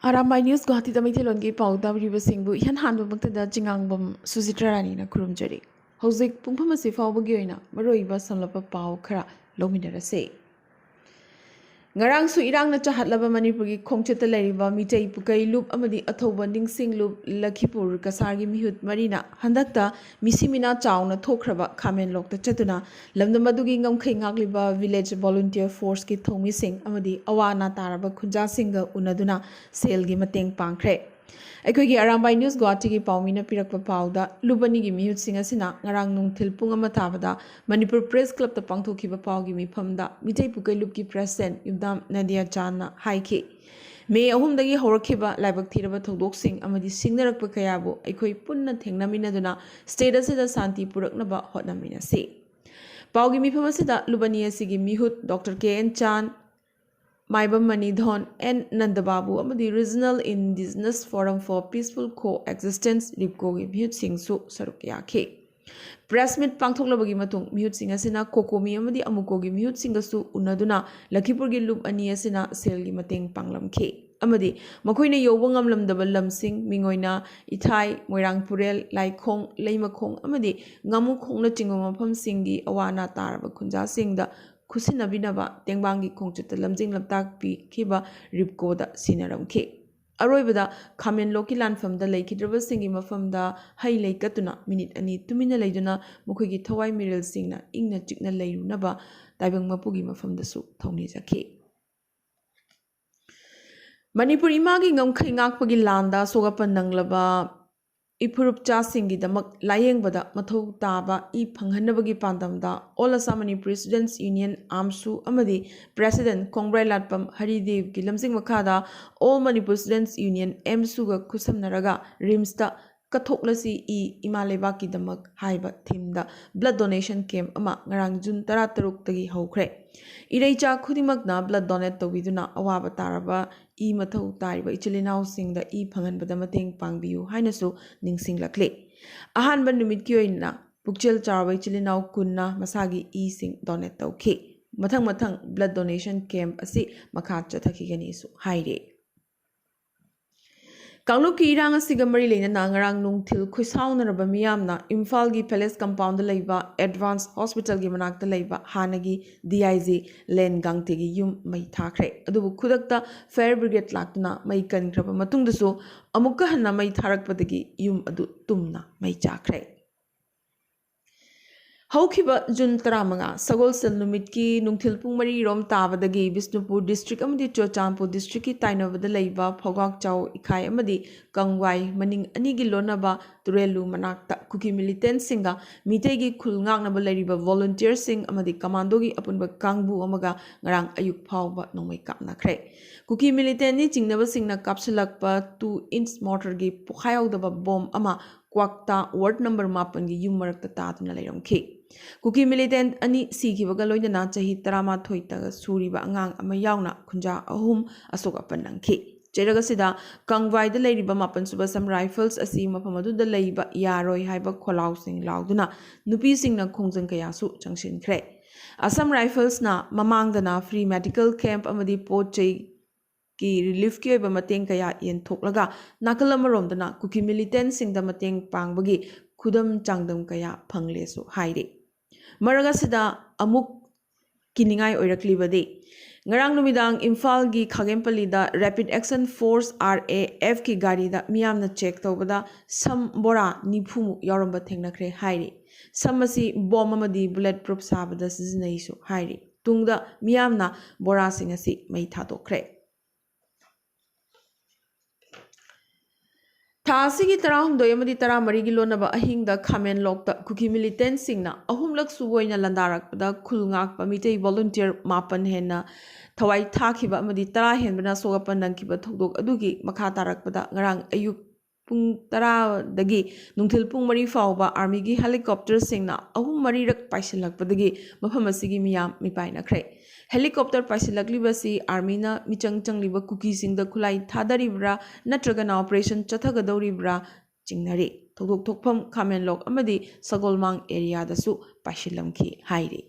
Arambai News Guwahati da Maithelongi Pauda Ribasingbu Ihan Hanbamuktada Jingangbam Suzitrarani na Kurumjari. Hauzik Pungpham asi fawbagi oina maroiba samlapa pau khara lawminarase. Ngarang su irang na chahatlaba Manipurgi khongcheta lairiba mitei pukai loop amadi athoba ningsing loop Lakhipur kasargi mihut marina handakta misimina chawna thokraba khamen lokta chatuna lamda madugi ngamkhai ngagliba village volunteer force ki thomi sing amadi awana taraba khunja singa unaduna sel gi mateng pangkhre ꯑꯩꯈꯣꯏꯒꯤ Arambai News Guwahati ꯄꯥꯎꯃꯤꯅ ꯄꯤꯔꯛꯄ ꯄꯥꯎꯗ ꯂꯨꯕꯅꯤꯒꯤ ꯃꯤꯍꯨꯠꯁꯤꯡ ꯑꯁꯤꯅ ꯉꯔꯥꯡ ꯅꯨꯡꯊꯤꯜ ꯄꯨꯡ ꯑꯃ ꯊꯥꯕꯗ Manipur press ꯀ꯭ꯂꯕꯇ ꯄꯥꯡꯊꯣꯛꯈꯤꯕ ꯄꯥꯎꯒꯤ ꯃꯤꯐꯝꯗ ꯃꯤꯇꯩ ꯄꯨꯀꯩꯂꯨꯞꯀꯤ ꯄ꯭ꯔꯦꯁꯤꯗꯦꯟꯠ ꯌꯨꯝꯗꯥꯝ ꯅꯗꯤꯌꯥ ꯆꯥꯟꯅ ꯍꯥꯏꯈꯤ ꯃꯦ 3ꯗꯒꯤ ꯍꯧꯔꯛꯈꯤꯕ ꯂꯥꯏꯕꯛ ꯊꯤꯔꯕ ꯊꯧꯗꯣꯛꯁꯤꯡ ꯑꯃꯗꯤ ꯁꯤꯡꯅꯔꯛꯄ ꯀꯌꯥꯕꯨ ꯑꯩꯈꯣꯏ ꯄꯨꯟꯅ ꯊꯦꯡꯅꯃꯤꯟꯅꯗꯨꯅ ꯁ꯭ꯇꯦꯠ ꯑꯁꯤꯗ ꯁꯥꯟꯇꯤ ꯄꯨꯔꯛꯅꯕ ꯍꯣꯠꯅꯃꯤꯟꯅꯁꯤ ꯄꯥꯎꯒꯤ ꯃꯤꯐꯝ ꯑꯁꯤꯗ ꯂꯨꯕꯅꯤ ꯑꯁꯤꯒꯤ ꯃꯤꯍꯨꯠ ꯗꯣꯛꯇꯔ ꯀꯦ.ꯑꯦꯟ. ꯆꯥꯟ Maibam Manidhon and Nandababu amadi Regional Indigenous Forum for Peaceful Coexistence Ripko gi mihut singsu saruk yakhe. Press meet pangthoklabagi matung mihut sing asina kokomi amadi amuko gi mihut singasu unaduna Lakhipur gi loop ani asina sel gi mateng panglamkhe. Amadi makoina yoba ngamlamdaba lamsing mingoina Ithai Moirangpurel Laikhong Leimakhong amadi Ngamukhongna chingwa mafam singi awana taraba khunja singda Kusinabinaba, Tengbangi Kongchita Lamjing Laptak Pi Kiba Ripkoda Sinaramke. Aroibada, Kamen Loki land from the Lake Traversing in Mafamda, Hai Lake Katuna, Minute Ani, Tumina Layduna, Mukogi Tawai Miril Singna, Igna Chikna Layrunaba, Diving Mapugima from the soup, Tony Zake. Manipur imagi ngam khingak pagi landa sogapan nanglaba Ipurup Chasingi the Laying Bada Mato Taba E Panghanabagi Pandamda All Assamani Presidents Union Amsu Amadi President Kongrai Latpam Haridev Gilamsing Makada All Mani Presidents Union M Suga Kusam Naraga Rimsta Kathoklasi E Imalebaki Damak Haiba Timda Blood Donation Camp Ama Ngarang Jun Tarataruk Tagi Hokre Irecha Kudimagna Blood Donate Viduna Awaba Taraba E Matau Tariba Ichilinao Sing the E Pangan Badamateng Pangbiu Hainasu Ningsing Lakle Ahan Bandumikyoina Pukchel Charwa Ichilinao Kunna Masagi E Sing Donate Tauke Matang Blood Donation Camp Asi Makacha Takiganisu Haide Kangluki Iranga Sigamari Lena Nangarang Nung Til Kusaunaraba Miyamna, Imfalgi Palace Compound Laiba, Advanced Hospital Gimanak the Laiba, Hanagi, DIZ, Len Gangtegi Yum Mai Takre, Adubu Kudakta, Fair Brigade Lakna, Mai Kankrapa Matundaso, Amukahana Mai Tarak Padagi, Yum Adu Tumna, Mai Chakre. Haukiba Jun Taramanga, Sagol Sel Numitki, Nungtilpung Mari Rom Tavadagi, Bisnupur District Amadi Chochampu District Tainova the Laiba, Pogak Chow, Ikai Amadi, Kangwai, Maning Anigi Lonaba, Turelu Manakta, Kuki Militant Singa, Mitegi Kulngang Nabalariba, Volunteer Sing Amadi Kamandogi upon Kangbu Amaga, Ngarang Ayuk Pauba, no make up na cray. Kuki Militant Niching never sing na capsulakpa 2-inch mortar gi Pokayo the bomb ama Kwakta word number mapangi Yumarak the Tatana Layam K. Kuki Militant Ani Siki Vagaloidana Chahi Tarama Toita Suriba Angang Amayauna Kunja Ahum Asoka Pananki. Jeragasida Kangwai the Lady Bamapan Suba some rifles Asima Pamadu the Laiba Yaroi Haiba Kolausing Lauduna Nupi Sing na Kongzang Kayasu Junction Kre. Assam rifles na Mamangdana free medical camp Amadi Poche Ki relief ki oiba mateng kaya yen thoklaga nakalamarom kuki militant sing da mateng pangbagi khudam changdam kaya phangle su haire maraga sida amuk kiningai oiraklibade ngarang numidang Imphal gi Khagempali da Rapid Action Force RAF ki gari da miyamna check tawbada sam bora niphumu yoramba thengnakre haire samasi bomb amadi bulletproof sabada sizinai su haire tungda miyamna bora singasi mai thadokre Tasigi Tarahum Doyamadi Tara Marigilonaba Ahinga Kamen Lokta Kuki Militant Singna Ahumlak Suboina Landarak da Kulngak Pamite volunteer Mapan Henna Tawai Takiba Madi Tara Henbana Sogapan Nankiba Togdok Adugi Makatarak Pada Ngarang Ayuk Pung Tara Dagi Nungtil Pung Mari Fauba Army gi helicopter Singna Ahum Marirak Paisilak Padagi Mapamasigi Miyam Mipaina Cray Helicopter Paisilakli Basi Armina Michang Changliba Kuki Sing the Kulai Tadaribra Natragana Operation Chathagadoribra Chingnari Togdok Tokpam Kamen Lok Amadi Sagolmang area da su Pashilamki Hairi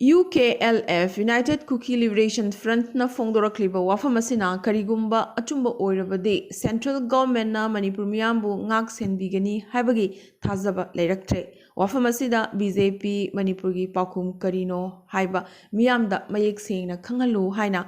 UKLF United Kuki Liberation Front na fongdorakliba wafam asina karigumba achumba oirabadi Central Government na Manipur miyambu ngak senbigani haibagi thazaba leiraktre wafam asida BJP Manipur gi pakum karino haiba miyamda mayek sengna khangalu haina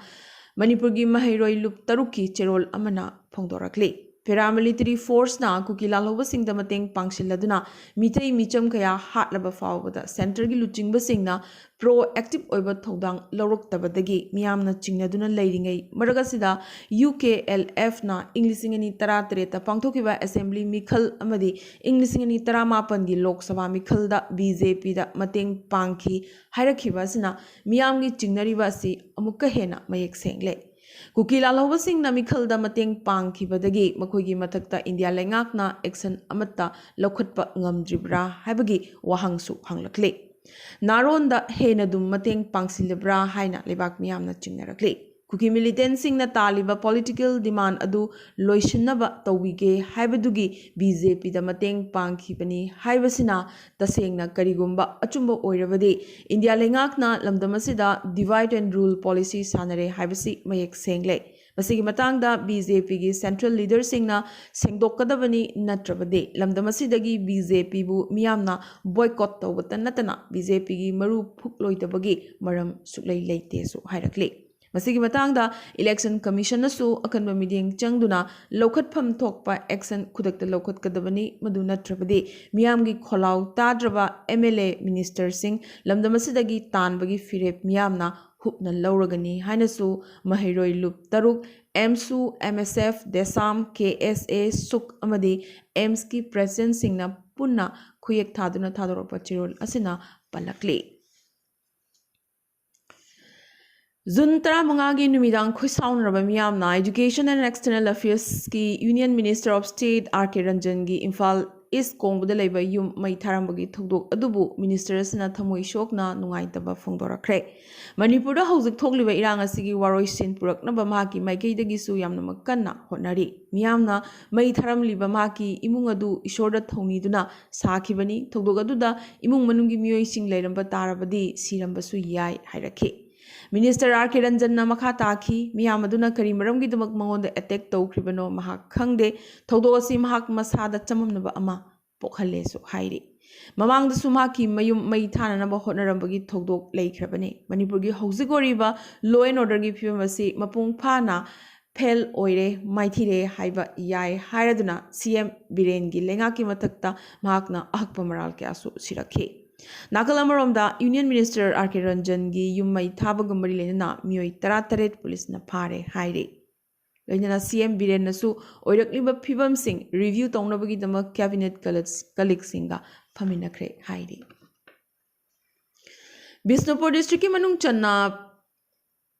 Manipur gi mahairoi lup taruki cherol amana fongdorakli Paramilitary Force na kuki lalhoba singda mateng pangsiladuna mitei micham kaya hatlaba fawbada center gi luchingba singna proactive oiba thodang lawroktabadagi miyamna chingnaduna leiringai maragasida UKLF na Englishingani 13 ta pangthokiba assembly mikhal amadi Englishingani 18 gi Lok Sabha mikhal da BJP da mateng pangki hairakhiba sina miyamgi chingnariba si amukka hena mayek sengle Kuki lalhoba singna mikhalda mateng pangkhibadagi makhoigi mathakta India lengakna action amatta lokhatpa ngamdribra haibagi wahangsu hanglakle Naronda henadum mateng pangsilibra haina lebak miyamna chingnarakle Kuki militant singna taliba political demand adu loishinnaba tawige haibadugi BJP da mateng pangkhibani haibasina tasengna karigumba achumba oirabadi India lengakna lamdamasida divide and rule policy sanare haibasi mayek sengle Masigi matangda BJP gi central leader singna sengdokadabani natrabade lamdamasidagi BJP bu miyamna boycott tawbata natana BJP gi maru phukloitabagi maram suklei leite su hairakle Masigi matangda election commission nasu akanba meeting changduna lokhatpham thokpa action khudakta lokhat kadabani madu natrabade miyamgi kholaw tadraba MLA minister sing lamdamasidagi tanbagi firep miyamna hupna lawragani hainasu mahairoi lup taruk MSU MSF Desam KSA Suk amadi AIMS ki president singna punna khuyek thaduna thadoropa chirol asina palakle June 15 gi numidang khusaunraba miyamna Education and External Affairs ki Union Minister of State RK Ranjan gi Imphal East Kongbuda leiba yum mai tharambagi thogdok adubu minister asina thamoi shokna nungaitaba phongdorakre Manipur da hojik thokliba irang asigi waroi sin puraknaba mahaki maikeidagi su yamna makanna hotnari miyamna mai tharamliba mahaki imung adu ishorda thoniduna sakhibani thogdok aduda imung manungi miyoi sing leiramba tarabadi siramba su yai hairakhe Minister RK Ranjan na makha taki miyamaduna kari maramgi damak mangonda attack tawkribano mahak khangde thogdo asi mahak masada chamamnaba ama pokhalle su hairi mamangda su mahaki mayum mai thananaba hotnarambagi thogdok leikrabane Manipur gi hojigoriba law and order gi phibam asi mapung phana fail oire maithire haiba yai hairaduna CM Biren gi lengaki mathakta mahakna ahakpa maral kya su sirakhe Nakalamaramda Union Minister RK Ranjan gi yummai thabagumari lenana miyoi 13 police na phare haire lenana CM Biren nasu oirakliba phibam sing review tawnabagi dama cabinet colleagues singa phaminakre haire Bisnupur district ki manung channa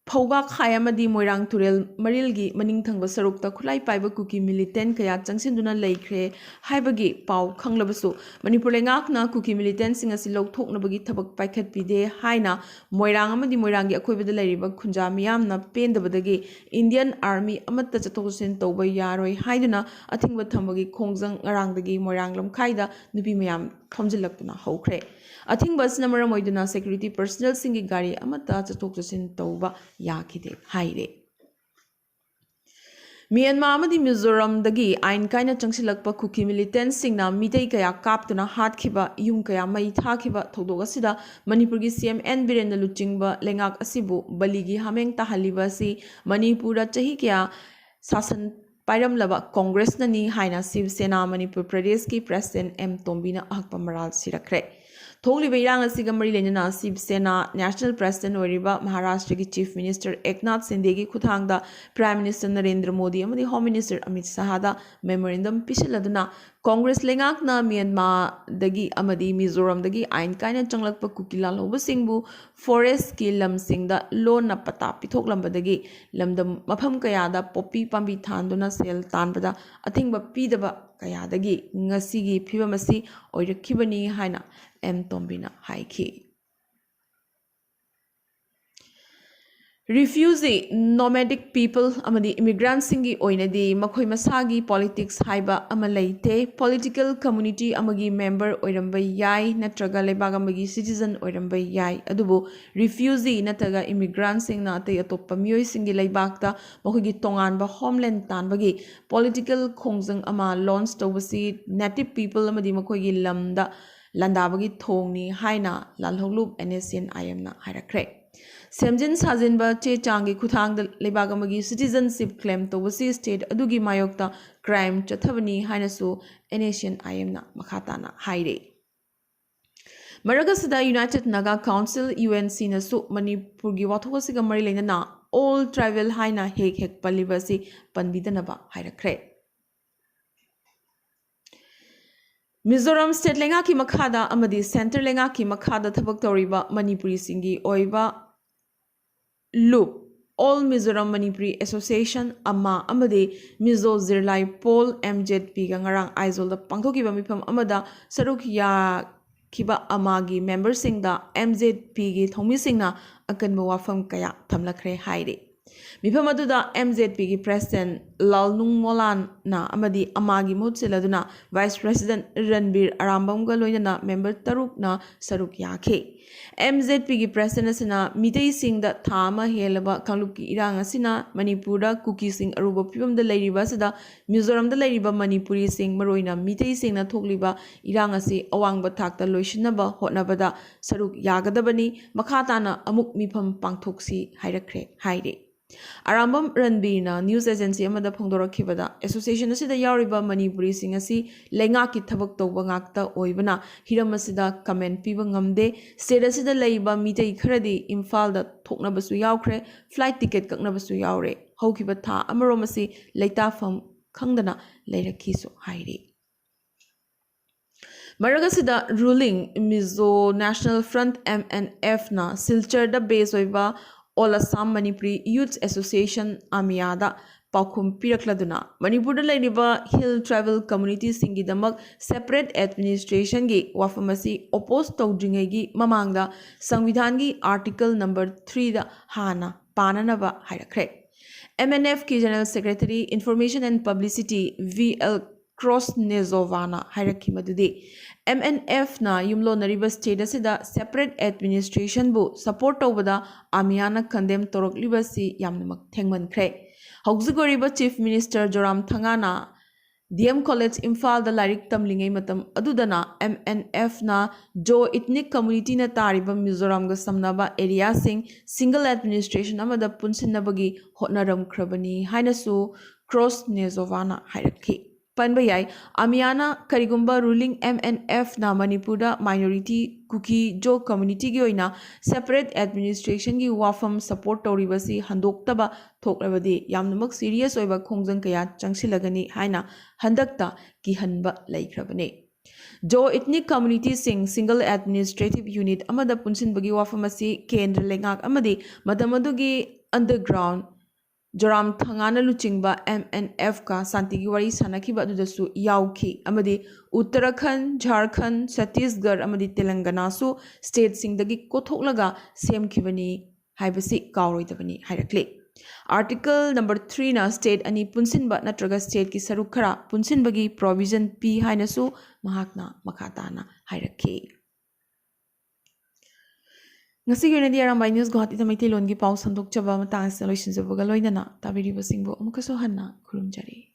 Phauga Khayamadi Moirang Turel Marilgi Maning Thangba Sarukta Khulai Paiba Kuki militant kaya changsinduna leikre haibagi pau khanglabasu Manipur lengakna Kuki militant singa silok thoknabagi thabak paikhat pide haina Moirang amadi Moirangi akoibada leiriba khunja miyamna pendabadagi Indian Army amatta chatoksin tawba yaroi haiduna athingba thambagi khongjang ngarangdagi Moirang lamkhaida nupi miyam thomjilakna hokre Athingba sinamara moiduna security personnel singi gari amata chatok chasin tawba yakide haire Myanmar amadi Mizoram dagi ain kaina changsilakpa Kuki militant singna mitei kaya kaptuna hatkhiba yum kaya mai thakhiba thodog asida Manipur gi CM N Biren luchingba lengak asibu baligi hameng tahaliba si Manipura chahi kya sasan Pairam laba Congress nani haina Shiv Sena Manipur Pradesh ki President M Tombina ahakpa maral sirakre Thokliba irang asiga mari lenana Shiv Sena National President Oriba Maharashtra ki Chief Minister Eknath Shinde gi khuthangda Prime Minister Narendra Modi amadi Home Minister Amit Shah da memorandum pisiladuna Congress lengakna Myanmar dagi amadi Mizoram dagi ain kaina changlakpa kukila loba singbu forest ki lam singda loan na pata pithoklambadagi lamdam mafam kayada poppy pambi thanduna sel tanbada athingba pidaba kayadagi ngasigi phibamasi oirakhibani haina M Tombina haiki refugee nomadic people amadi immigrants singi oinadi makhoi masagi politics haiba ama leite political community amagi member oiramba yai natraga lebaga amagi citizen oiramba yai adubu refugee nataga immigrants singna ate atoppa mioi singi leibakta makhogi tonganba homeland tanbagi political khongjang ama launch tawasi native people amadi makhogi lamda landabagi thongni haina lalholup NSN IM na hairakre Semjin Sajinba Che Changi Kutang the Lebagamagi citizenship claim to Wasi state Adugi Mayokta crime Chatavani Hinasu Nation IMna Makatana Haide. Maragasada United Naga Council UNC Nasu Manipurgi Watosiga Marilena all tribal Haina Hek Palibasi Panbidanaba Haida Cre. Mizoram State Lengaki Makada Amadi Center Lengaki Makada Tabaktoriba Manipuri Singi Oiba Loop All Mizoram Manipuri Association Ama Amade Mizo Zirlai Pol MZP Gangarang Aizol the Pangtokiba Mipam Amada Saruk Ya Kiba Amagi member Singda MZP Gi Thomi Singna Akan Wafam Kaya Tamlakre Haide Mipamaduda MZP Gi President Lalnung Molan na Amadi Amagi Mutseladuna Vice President Ranbir Arambam Galoyana member Taruk na Saruk Yake MZP Gi President Asina Mitei Sing da Thama Helaba Kangluki Irang Asina Manipura Kuki Sing Aruba Pibam the Lady Basada Mizoram the Lady Manipuri Sing Maroina Mitei Sing na Tokliba Irangasi Awang Batakta Loishinaba Hotnabada Saruk Yagadabani Makatana Amuk Mipam Pangtoksi Hairakre Haide Arambam Ranbina News Agency Amada Pongdora Kibada Association Asida Yariba Manipuri Sing Asi Lengaki Tabak Toba Ngakta Oibana Hiramasida comment Piba Ngamde State Asida Leiba Mitei Kredi Imphal da Toknabasu Yaukre Flight Ticket Kaknabasu Yaure Hokibata Amaromasi Leita from Kangdana Leira Kiso Hairi Maragasida ruling Mizo National Front MNF na Silchar da base oiba All Assam Manipuri Youth Association Amiada Paukum Pirakladuna Manipur Ladiba Hill Travel Community Singidamak Separate Administration Gi Wafamasi Opposed Togdringegi Mamangda Sangvidhangi Article number 3 da Hana Pananava Hairakre MNF Ki General Secretary Information and Publicity VL Cross Nezovana Hairaki Madudi MNF na Yumlo Nariba State Asida Separate Administration Bu Support over the Amiana Condemn Torok Libasi Yamnamak Tengman Kre Hogzugoriba Chief Minister Joram Thangana DM College Imphal the Lyric Tamlingai Matam Adudana MNF na Jo Ethnic Community na Tariba Mizoram ga Samnaba Area Sing Single Administration Amada Punsinabagi Hotnaram Krabani Hainasu Cross Nezovana Hairaki Panbayai Amiana Karigumba ruling MNF na Manipura minority Kuki Jo community gyoina separate administration gi wafam support toribasi handoktaba thoklabadi yamnamak serious oiba khongjang kaya changsilagani haina handakta ki hanba laikhrabane Jo ethnic community sing single administrative unit amada punsin bagi wafamasi kendra lengak amadi madamadugi underground Joram Thangana Luchingba MNF ka Santigi Wari Sanakiba Dudasu Yauki Amadi Uttarakhand, Jharkhand, Chhattisgarh Amadi Telangana su state sing dagi Kotholaga Sem Kibani Haibasi Kauroidabani Hairakle. Article number 3 na state ani Punsinba Natraga state ki Sarukara Punsinbagi provision P Hainasu Mahakna Makatana Hairake. Ngasi yun na di Arambai News Guwahati na may tilon gi pau sandok chaba matang sa loishin sa bagaloy na tabiri basing bo amukasohan na kurumjari.